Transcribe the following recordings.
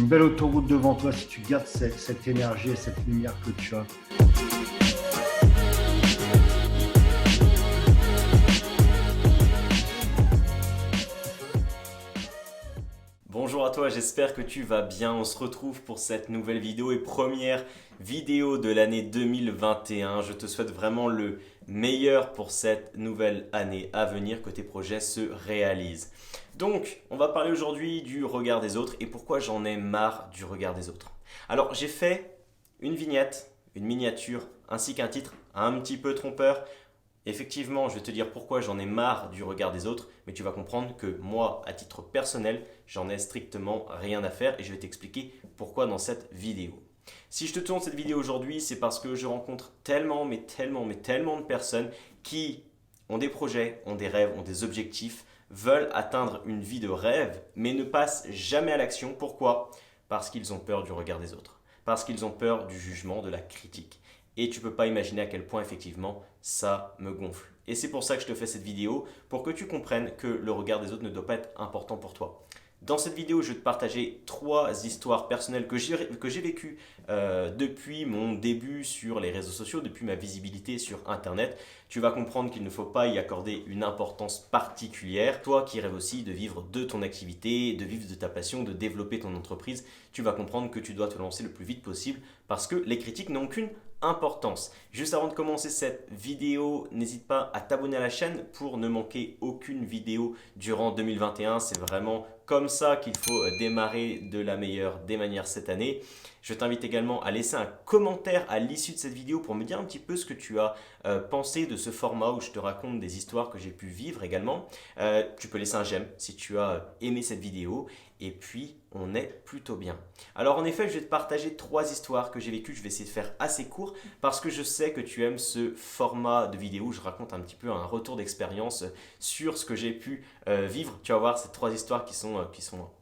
belle autoroute devant toi si tu gardes cette énergie et cette lumière que tu as. Bonjour à toi, j'espère que tu vas bien. On se retrouve pour cette nouvelle vidéo et première vidéo de l'année 2021. Je te souhaite vraiment le meilleur pour cette nouvelle année à venir, que tes projets se réalisent. Donc, on va parler aujourd'hui du regard des autres et pourquoi j'en ai marre du regard des autres. Alors, j'ai fait une vignette, une miniature ainsi qu'un titre un petit peu trompeur. Effectivement, je vais te dire pourquoi j'en ai marre du regard des autres, mais tu vas comprendre que moi, à titre personnel, j'en ai strictement rien à faire et je vais t'expliquer pourquoi dans cette vidéo. Si je te tourne cette vidéo aujourd'hui, c'est parce que je rencontre tellement de personnes qui ont des projets, ont des rêves, ont des objectifs, veulent atteindre une vie de rêve, mais ne passent jamais à l'action. Pourquoi? Parce qu'ils ont peur du regard des autres, parce qu'ils ont peur du jugement, de la critique. Et tu ne peux pas imaginer à quel point effectivement ça me gonfle. Et c'est pour ça que je te fais cette vidéo, pour que tu comprennes que le regard des autres ne doit pas être important pour toi. Dans cette vidéo, je vais te partager 3 histoires personnelles que j'ai vécues depuis mon début sur les réseaux sociaux, depuis ma visibilité sur Internet. Tu vas comprendre qu'il ne faut pas y accorder une importance particulière. Toi qui rêves aussi de vivre de ton activité, de vivre de ta passion, de développer ton entreprise, tu vas comprendre que tu dois te lancer le plus vite possible parce que les critiques n'ont qu'une importance. Juste avant de commencer cette vidéo, n'hésite pas à t'abonner à la chaîne pour ne manquer aucune vidéo durant 2021. C'est vraiment comme ça qu'il faut démarrer de la meilleure des manières cette année. Je t'invite également à laisser un commentaire à l'issue de cette vidéo pour me dire un petit peu ce que tu as pensé de ce format où je te raconte des histoires que j'ai pu vivre également. Tu peux laisser un j'aime si tu as aimé cette vidéo. Et puis, on est plutôt bien. Alors en effet, je vais te partager 3 histoires que j'ai vécues. Je vais essayer de faire assez court parce que je sais que tu aimes ce format de vidéo où je raconte un petit peu un retour d'expérience sur ce que j'ai pu vivre. Tu vas voir, ces 3 histoires qui sont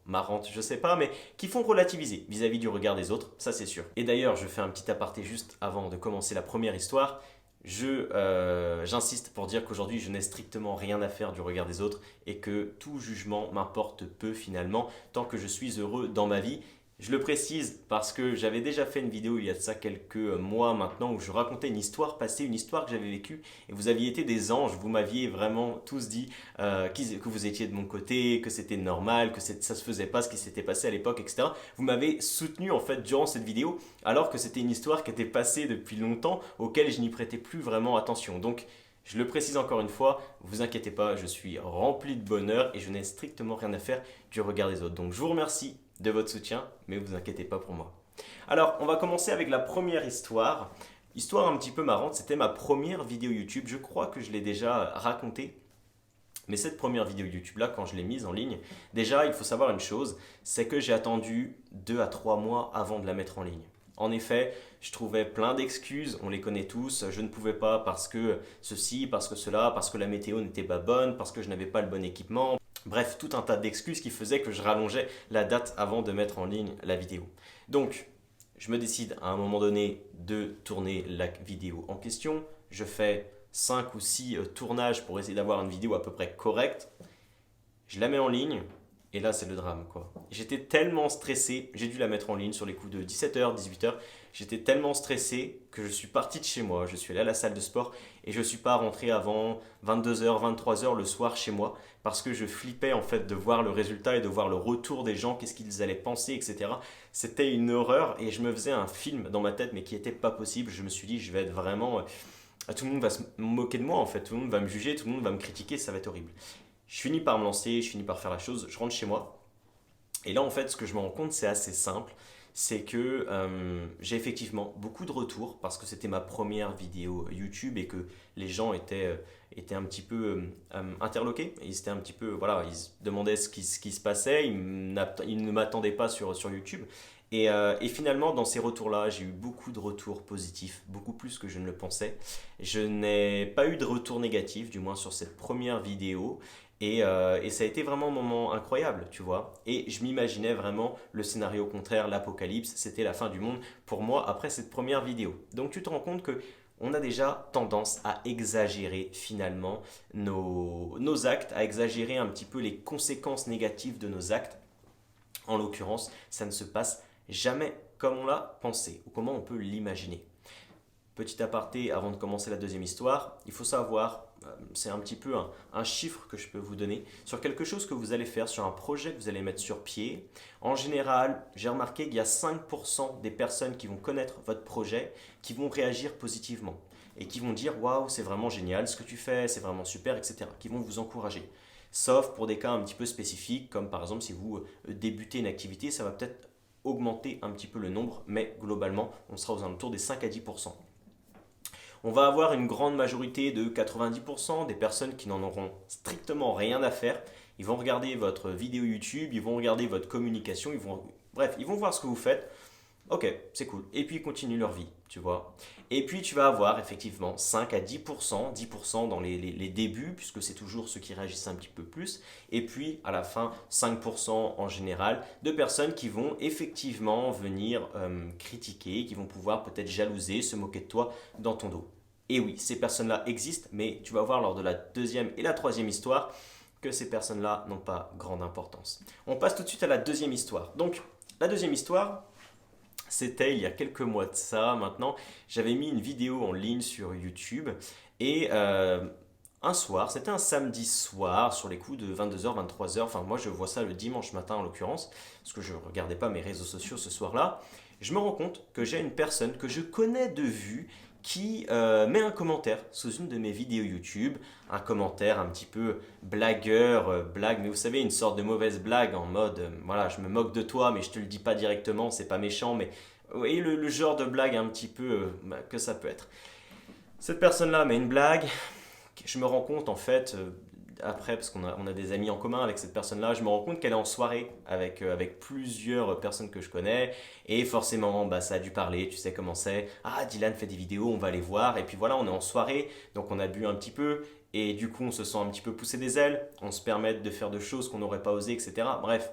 marrantes, je sais pas, mais qui font relativiser vis-à-vis du regard des autres, ça c'est sûr. Et d'ailleurs, je fais un petit aparté juste avant de commencer la première histoire. J'insiste pour dire qu'aujourd'hui je n'ai strictement rien à faire du regard des autres et que tout jugement m'importe peu finalement tant que je suis heureux dans ma vie. Je le précise parce que j'avais déjà fait une vidéo il y a de ça quelques mois maintenant où je racontais une histoire passée, une histoire que j'avais vécue et vous aviez été des anges, vous m'aviez vraiment tous dit que vous étiez de mon côté, que c'était normal, que ça se faisait pas ce qui s'était passé à l'époque, etc. Vous m'avez soutenu en fait durant cette vidéo alors que c'était une histoire qui était passée depuis longtemps auquel je n'y prêtais plus vraiment attention. Donc je le précise encore une fois, vous inquiétez pas, je suis rempli de bonheur et je n'ai strictement rien à faire du regard des autres. Donc je vous remercie de votre soutien, mais vous inquiétez pas pour moi. Alors, on va commencer avec la première histoire. Histoire un petit peu marrante, c'était ma première vidéo YouTube. Je crois que je l'ai déjà racontée. Mais cette première vidéo YouTube là, quand je l'ai mise en ligne, déjà il faut savoir une chose, c'est que j'ai attendu 2 à 3 mois avant de la mettre en ligne. En effet, je trouvais plein d'excuses, on les connaît tous, je ne pouvais pas parce que ceci, parce que cela, parce que la météo n'était pas bonne, parce que je n'avais pas le bon équipement. Bref, tout un tas d'excuses qui faisaient que je rallongeais la date avant de mettre en ligne la vidéo. Donc, je me décide à un moment donné de tourner la vidéo en question. Je fais 5 ou 6 tournages pour essayer d'avoir une vidéo à peu près correcte. Je la mets en ligne et là, c'est le drame, quoi. J'étais tellement stressé, j'ai dû la mettre en ligne sur les coups de 17h, 18h. J'étais tellement stressé que je suis parti de chez moi, je suis allé à la salle de sport et je ne suis pas rentré avant 22h, 23h le soir chez moi parce que je flippais en fait de voir le résultat et de voir le retour des gens, qu'est-ce qu'ils allaient penser, etc. C'était une horreur et je me faisais un film dans ma tête mais qui n'était pas possible. Je me suis dit, je vais être vraiment... Tout le monde va se moquer de moi en fait, tout le monde va me juger, tout le monde va me critiquer, ça va être horrible. Je finis par me lancer, je finis par faire la chose, je rentre chez moi. Et là, en fait, ce que je me rends compte, c'est assez simple. C'est que j'ai effectivement beaucoup de retours parce que c'était ma première vidéo YouTube et que les gens étaient un petit peu interloqués. Ils étaient un petit peu, voilà, ils se demandaient ce qui se passait, ils ne m'attendaient pas sur YouTube. Et finalement, dans ces retours-là, j'ai eu beaucoup de retours positifs, beaucoup plus que je ne le pensais. Je n'ai pas eu de retour négatif, du moins sur cette première vidéo. Et ça a été vraiment un moment incroyable, tu vois. Et je m'imaginais vraiment le scénario contraire, l'apocalypse, c'était la fin du monde pour moi après cette première vidéo. Donc tu te rends compte que on a déjà tendance à exagérer finalement nos actes, à exagérer un petit peu les conséquences négatives de nos actes En l'occurrence, ça ne se passe jamais comme on l'a pensé ou comment on peut l'imaginer. Petit aparté avant de commencer la deuxième histoire, il faut savoir, c'est un petit peu un chiffre que je peux vous donner sur quelque chose que vous allez faire, sur un projet que vous allez mettre sur pied. En général, j'ai remarqué qu'il y a 5% des personnes qui vont connaître votre projet qui vont réagir positivement et qui vont dire waouh, c'est vraiment génial ce que tu fais, c'est vraiment super, etc. Qui vont vous encourager. Sauf pour des cas un petit peu spécifiques, comme par exemple si vous débutez une activité, ça va peut-être augmenter un petit peu le nombre, mais globalement, on sera aux alentours des 5 à 10%. On va avoir une grande majorité de 90% des personnes qui n'en auront strictement rien à faire. Ils vont regarder votre vidéo YouTube, ils vont regarder votre communication, bref, ils vont voir ce que vous faites. Ok, c'est cool. Et puis ils continuent leur vie, tu vois. Et puis tu vas avoir effectivement 5 à 10%, 10% dans les débuts, puisque c'est toujours ceux qui réagissent un petit peu plus. Et puis à la fin, 5% en général de personnes qui vont effectivement venir critiquer, qui vont pouvoir peut-être jalouser, se moquer de toi dans ton dos. Et oui, ces personnes-là existent, mais tu vas voir lors de la deuxième et la troisième histoire que ces personnes-là n'ont pas grande importance. On passe tout de suite à la deuxième histoire. Donc, la deuxième histoire, c'était il y a quelques mois de ça maintenant. J'avais mis une vidéo en ligne sur YouTube et un soir, c'était un samedi soir sur les coups de 22h, 23h. Enfin, moi je vois ça le dimanche matin en l'occurrence, parce que je ne regardais pas mes réseaux sociaux ce soir-là. Je me rends compte que j'ai une personne que je connais de vue qui met un commentaire sous une de mes vidéos YouTube, un commentaire un petit peu blagueur, blague, mais vous savez, une sorte de mauvaise blague en mode, voilà, je me moque de toi, mais je te le dis pas directement, c'est pas méchant, mais vous voyez le genre de blague un petit peu que ça peut être. Cette personne-là met une blague, je me rends compte en fait, après, parce qu'on a des amis en commun avec cette personne-là, je me rends compte qu'elle est en soirée avec plusieurs personnes que je connais. Et forcément, bah, ça a dû parler, tu sais comment c'est. Ah, Dylan fait des vidéos, on va les voir. Et puis voilà, on est en soirée, donc on a bu un petit peu. Et du coup, on se sent un petit peu poussé des ailes. On se permet de faire de choses qu'on n'aurait pas osé, etc. Bref,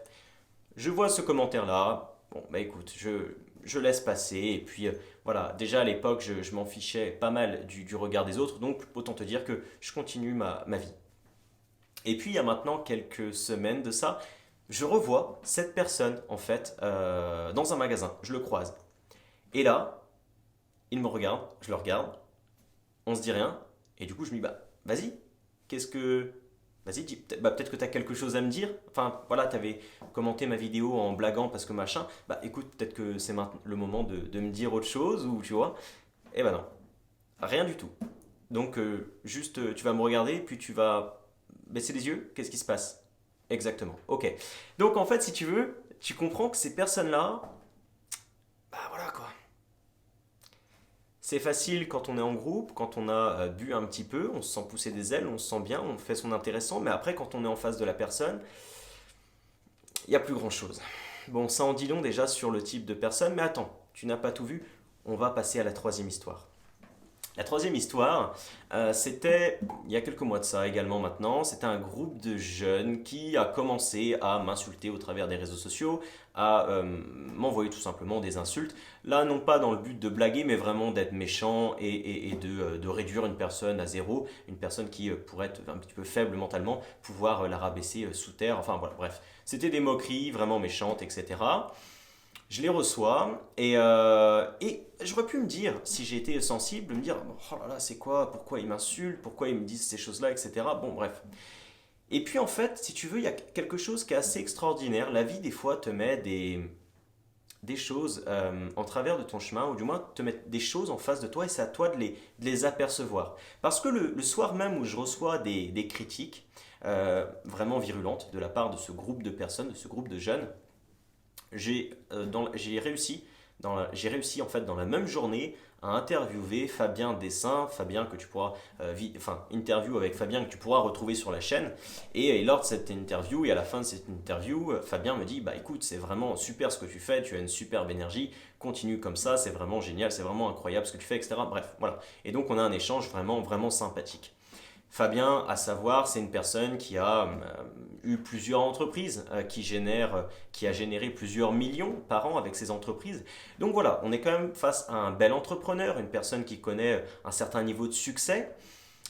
je vois ce commentaire-là. Bon, bah écoute, je laisse passer. Et puis voilà, déjà à l'époque, je m'en fichais pas mal du regard des autres. Donc autant te dire que je continue ma vie. Et puis il y a maintenant quelques semaines de ça, je revois cette personne en fait dans un magasin, je le croise. Et là, il me regarde, je le regarde, on se dit rien, et du coup je me dis bah vas-y, qu'est-ce que... Vas-y, peut-être que tu as quelque chose à me dire. Enfin voilà, tu avais commenté ma vidéo en blaguant parce que machin. Bah écoute, peut-être que c'est maintenant le moment de me dire autre chose, ou tu vois. Eh ben non, rien du tout. Donc juste tu vas me regarder, puis tu vas baisser les yeux, qu'est-ce qui se passe? Exactement, ok. Donc en fait, si tu veux, tu comprends que ces personnes-là, bah voilà quoi. C'est facile quand on est en groupe, quand on a bu un petit peu, on se sent pousser des ailes, on se sent bien, on fait son intéressant, mais après quand on est en face de la personne, il n'y a plus grand-chose. Bon, ça en dit long déjà sur le type de personne, mais attends, tu n'as pas tout vu, on va passer à la troisième histoire. La troisième histoire, c'était il y a quelques mois de ça également maintenant. C'était un groupe de jeunes qui a commencé à m'insulter au travers des réseaux sociaux, à m'envoyer tout simplement des insultes. Là, non pas dans le but de blaguer, mais vraiment d'être méchant et de réduire une personne à zéro, une personne qui pourrait être un petit peu faible mentalement, pouvoir la rabaisser sous terre. Enfin voilà, bref. C'était des moqueries vraiment méchantes, etc. Je les reçois et j'aurais pu me dire, si j'ai été sensible, me dire oh là là, c'est quoi, pourquoi ils m'insultent, pourquoi ils me disent ces choses-là, etc. Bon, bref. Et puis en fait, si tu veux, il y a quelque chose qui est assez extraordinaire. La vie, des fois, te met des choses en travers de ton chemin, ou du moins te met des choses en face de toi et c'est à toi de les apercevoir. Parce que le soir même où je reçois des critiques vraiment virulentes de la part de ce groupe de personnes, de ce groupe de jeunes, j'ai réussi en fait dans la même journée à interviewer Fabien Dessin, Fabien que tu pourras interview avec Fabien que tu pourras retrouver sur la chaîne. Et lors de cette interview et à la fin de cette interview, Fabien me dit bah écoute, c'est vraiment super ce que tu fais, tu as une superbe énergie, continue comme ça, c'est vraiment génial, c'est vraiment incroyable ce que tu fais, etc. Bref, voilà. Et donc on a un échange vraiment vraiment sympathique. Fabien, à savoir, c'est une personne qui a eu plusieurs entreprises, qui a généré plusieurs millions par an avec ses entreprises. Donc voilà, on est quand même face à un bel entrepreneur, une personne qui connaît un certain niveau de succès.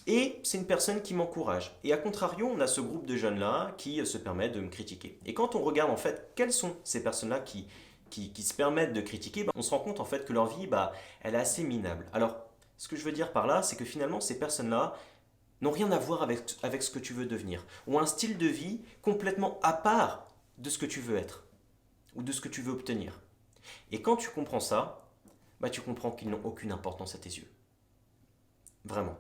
Et c'est une personne qui m'encourage. Et à contrario, on a ce groupe de jeunes-là qui se permettent de me critiquer. Et quand on regarde en fait quelles sont ces personnes-là qui se permettent de critiquer, on se rend compte en fait que leur vie, elle est assez minable. Alors, ce que je veux dire par là, c'est que finalement, ces personnes-là n'ont rien à voir avec ce que tu veux devenir, ou un style de vie complètement à part de ce que tu veux être, ou de ce que tu veux obtenir. Et quand tu comprends ça, tu comprends qu'ils n'ont aucune importance à tes yeux. Vraiment.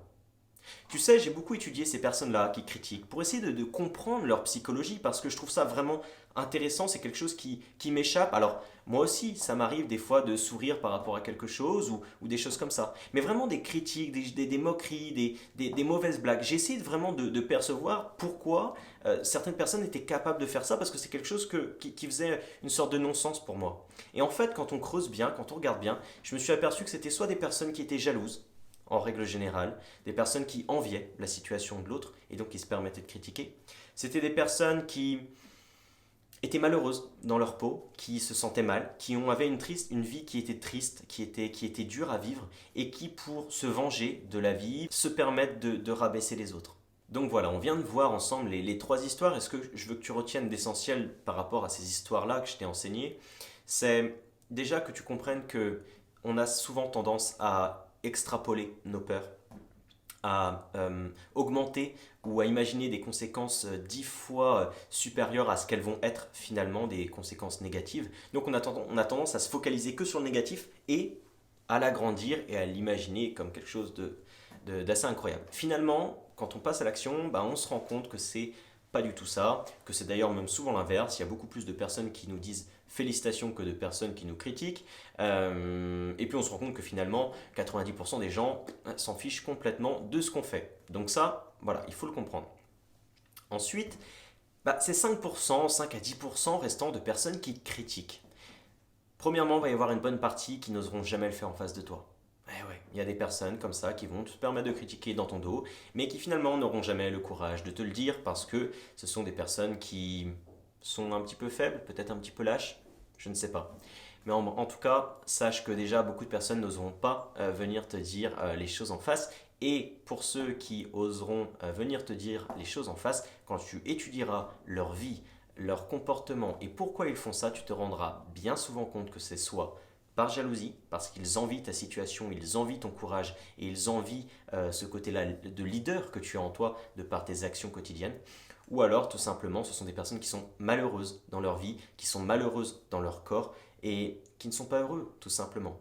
Tu sais, j'ai beaucoup étudié ces personnes-là qui critiquent pour essayer de comprendre leur psychologie parce que je trouve ça vraiment intéressant, c'est quelque chose qui m'échappe. Alors, moi aussi, ça m'arrive des fois de sourire par rapport à quelque chose ou des choses comme ça. Mais vraiment des critiques, des moqueries, des mauvaises blagues. J'ai essayé vraiment de percevoir pourquoi certaines personnes étaient capables de faire ça parce que c'est quelque chose qui faisait une sorte de non-sens pour moi. Et en fait, quand on creuse bien, quand on regarde bien, je me suis aperçu que c'était soit des personnes qui étaient jalouses, en règle générale, des personnes qui enviaient la situation de l'autre et donc qui se permettaient de critiquer. C'était des personnes qui étaient malheureuses dans leur peau, qui se sentaient mal, qui avaient une vie qui était triste, qui était dure à vivre et qui, pour se venger de la vie, se permettent de rabaisser les autres. Donc voilà, on vient de voir ensemble les trois histoires et ce que je veux que tu retiennes d'essentiel par rapport à ces histoires-là que je t'ai enseignées, c'est déjà que tu comprennes que on a souvent tendance à extrapoler nos peurs, à augmenter ou à imaginer des conséquences 10 fois supérieures à ce qu'elles vont être finalement des conséquences négatives. Donc on a tendance à se focaliser que sur le négatif et à l'agrandir et à l'imaginer comme quelque chose d'assez incroyable. Finalement, quand on passe à l'action, on se rend compte que c'est pas du tout ça, que c'est d'ailleurs même souvent l'inverse. Il y a beaucoup plus de personnes qui nous disent félicitations que de personnes qui nous critiquent. Et puis on se rend compte que finalement, 90% des gens s'en fichent complètement de ce qu'on fait. Donc ça, voilà, il faut le comprendre. Ensuite, c'est 5%, 5 à 10% restant de personnes qui critiquent. Premièrement, il va y avoir une bonne partie qui n'oseront jamais le faire en face de toi. Il y a des personnes comme ça qui vont te permettre de critiquer dans ton dos, mais qui finalement n'auront jamais le courage de te le dire parce que ce sont des personnes qui sont un petit peu faibles, peut-être un petit peu lâches, je ne sais pas. Mais en tout cas, sache que déjà beaucoup de personnes n'oseront pas venir te dire les choses en face. Et pour ceux qui oseront venir te dire les choses en face, quand tu étudieras leur vie, leur comportement et pourquoi ils font ça, tu te rendras bien souvent compte que c'est soit par jalousie, parce qu'ils envient ta situation, ils envient ton courage et ils envient ce côté-là de leader que tu as en toi de par tes actions quotidiennes. Ou alors, tout simplement, ce sont des personnes qui sont malheureuses dans leur vie, qui sont malheureuses dans leur corps et qui ne sont pas heureux, tout simplement.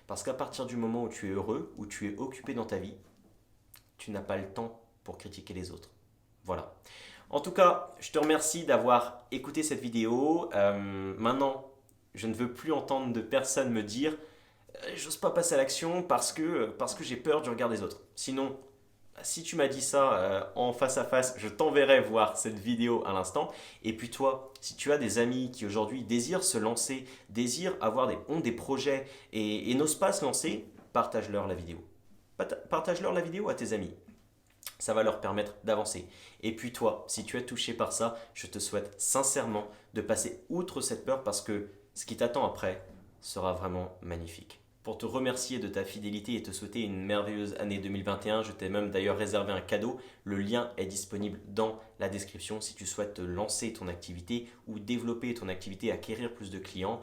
Parce qu'à partir du moment où tu es heureux, où tu es occupé dans ta vie, tu n'as pas le temps pour critiquer les autres. Voilà. En tout cas, je te remercie d'avoir écouté cette vidéo. Maintenant, je ne veux plus entendre de personnes me dire j'ose pas passer à l'action parce que j'ai peur du regard des autres. Sinon, si tu m'as dit ça en face à face, je t'enverrai voir cette vidéo à l'instant. Et puis toi, si tu as des amis qui aujourd'hui désirent se lancer, ont des projets et n'osent pas se lancer, partage-leur la vidéo. Partage-leur la vidéo à tes amis. Ça va leur permettre d'avancer. Et puis toi, si tu es touché par ça, je te souhaite sincèrement de passer outre cette peur parce que ce qui t'attend après sera vraiment magnifique. Pour te remercier de ta fidélité et te souhaiter une merveilleuse année 2021, je t'ai même d'ailleurs réservé un cadeau. Le lien est disponible dans la description si tu souhaites lancer ton activité ou développer ton activité, acquérir plus de clients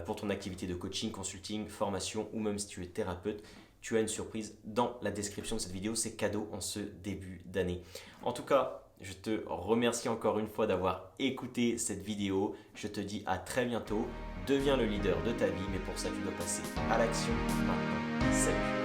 pour ton activité de coaching, consulting, formation ou même si tu es thérapeute. Tu as une surprise dans la description de cette vidéo, c'est cadeau en ce début d'année. En tout cas, je te remercie encore une fois d'avoir écouté cette vidéo. Je te dis à très bientôt. Deviens le leader de ta vie, mais pour ça, tu dois passer à l'action maintenant. Salut!